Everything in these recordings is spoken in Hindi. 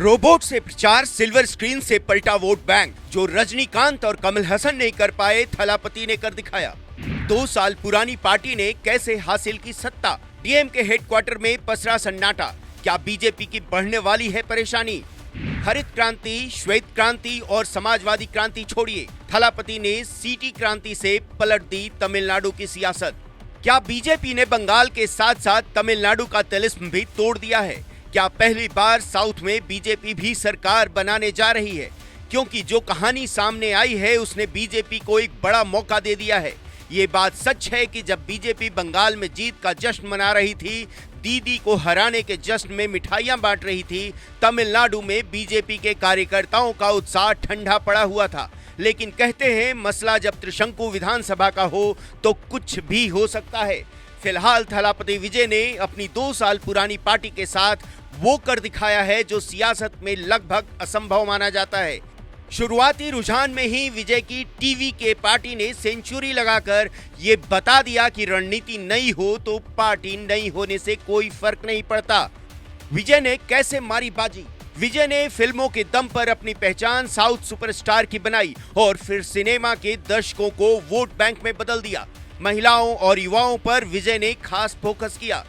रोबोट से प्रचार, सिल्वर स्क्रीन से पलटा वोट बैंक। जो रजनीकांत और कमल हसन नहीं कर पाए, थलापति ने कर दिखाया। 2 साल पुरानी पार्टी ने कैसे हासिल की सत्ता? डीएमके हेडक्वार्टर में पसरा सन्नाटा। क्या बीजेपी की बढ़ने वाली है परेशानी? हरित क्रांति, श्वेत क्रांति और समाजवादी क्रांति छोड़िए, थलापति ने सीटी क्रांति से पलट दी तमिलनाडु की सियासत। क्या बीजेपी ने बंगाल के साथ साथ तमिलनाडु का तिलिस्म भी तोड़ दिया है? क्या पहली बार साउथ में बीजेपी भी सरकार बनाने जा रही है? क्योंकि जो कहानी सामने आई है उसने बीजेपी को एक बड़ा मौका दे दिया है। ये बात सच है कि जब बीजेपी बंगाल में जीत का जश्न मना रही थी, दीदी को हराने के जश्न में मिठाइयां बांट रही थी, तमिलनाडु में बीजेपी के कार्यकर्ताओं का उत्साह ठंडा पड़ा हुआ था। लेकिन कहते हैं मसला जब त्रिशंकु विधानसभा का हो तो कुछ भी हो सकता है। फिलहाल थलापति विजय ने अपनी 2 साल पुरानी पार्टी के साथ वो कर दिखाया है जो सियासत में लगभग असंभव माना जाता है। शुरुआती रुझान में ही विजय की टीवी के पार्टी ने सेंचुरी लगाकर ये बता दिया कि रणनीति नई हो तो पार्टी नई होने से कोई फर्क नहीं पड़ता। विजय ने कैसे मारी बाजी? विजय ने फिल्मों के दम पर अपनी पहचान साउथ सुपरस्टार की बनाई और फिर सिनेमा के दर्शकों को वोट बैंक में बदल दिया। महिलाओं और युवाओं पर विजय ने खास फोकस किया।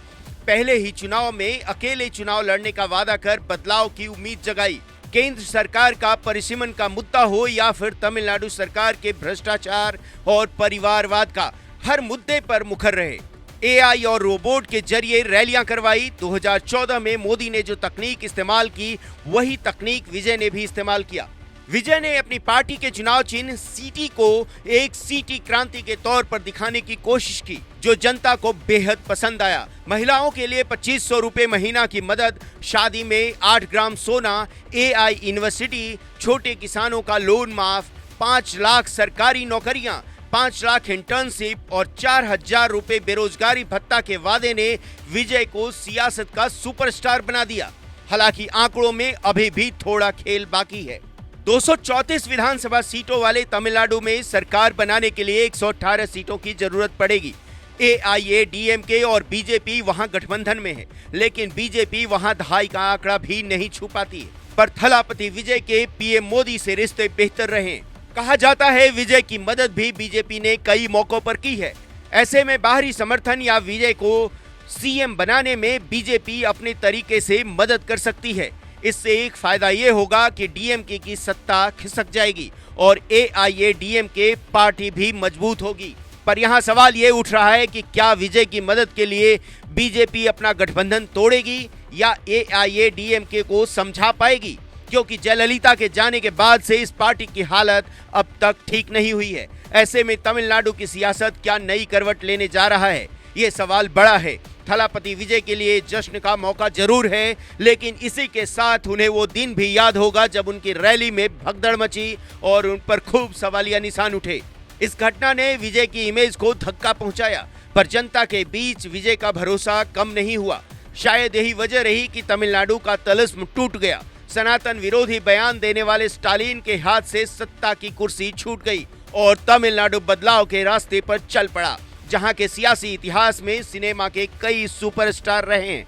पहले ही चुनाव में अकेले चुनाव लड़ने का वादा कर बदलाव की उम्मीद जगाई। केंद्र सरकार का परिसीमन का मुद्दा हो या फिर तमिलनाडु सरकार के भ्रष्टाचार और परिवारवाद का, हर मुद्दे पर मुखर रहे। एआई और रोबोट के जरिए रैलियां करवाई। 2014 में मोदी ने जो तकनीक इस्तेमाल की, वही तकनीक विजय ने भी इस्तेमाल किया। विजय ने अपनी पार्टी के चुनाव चिन्ह सीटी को एक सीटी क्रांति के तौर पर दिखाने की कोशिश की, जो जनता को बेहद पसंद आया। महिलाओं के लिए 2500 रुपए महीना की मदद, शादी में 8 ग्राम सोना, एआई यूनिवर्सिटी, छोटे किसानों का लोन माफ, 5 लाख सरकारी नौकरियां, 5 लाख इंटर्नशिप और 4000 रुपए बेरोजगारी भत्ता के वादे ने विजय को सियासत का सुपरस्टार बना दिया। हालांकि आंकड़ों में अभी भी थोड़ा खेल बाकी है। 234 विधानसभा सीटों वाले तमिलनाडु में सरकार बनाने के लिए 118 सीटों की जरूरत पड़ेगी। एआईएडीएमके और बीजेपी वहां गठबंधन में है, लेकिन बीजेपी वहां दहाई का आंकड़ा भी नहीं छू पाती है। पर थलापति विजय के पीएम मोदी से रिश्ते बेहतर रहे। कहा जाता है विजय की मदद भी बीजेपी ने कई मौकों पर की है। ऐसे में बाहरी समर्थन या विजय को सीएम बनाने में बीजेपी अपने तरीके से मदद कर सकती है। इससे एक फायदा ये होगा कि डीएमके की सत्ता खिसक जाएगी और एआईएडीएमके पार्टी भी मजबूत होगी। पर यहाँ सवाल ये उठ रहा है कि क्या विजय की मदद के लिए बीजेपी अपना गठबंधन तोड़ेगी या एआईएडीएमके को समझा पाएगी? क्योंकि जयललिता के जाने के बाद से इस पार्टी की हालत अब तक ठीक नहीं हुई है। ऐसे में तमिलनाडु की सियासत क्या नई करवट लेने जा रहा है? ये सवाल बड़ा है। थलापति विजय के लिए जश्न का मौका जरूर है, लेकिन इसी के साथ उन्हें वो दिन भी याद होगा जब उनकी रैली में भगदड़ मची और उन पर खूब सवालिया निशान उठे। इस घटना ने विजय की इमेज को धक्का पहुंचाया, पर जनता के बीच विजय का भरोसा कम नहीं हुआ। शायद यही वजह रही कि तमिलनाडु का तिलिस्म टूट गया। सनातन विरोधी बयान देने वाले स्टालिन के हाथ से सत्ता की कुर्सी छूट गई और तमिलनाडु बदलाव के रास्ते पर चल पड़ा, जहां के सियासी इतिहास में सिनेमा के कई सुपरस्टार रहे हैं।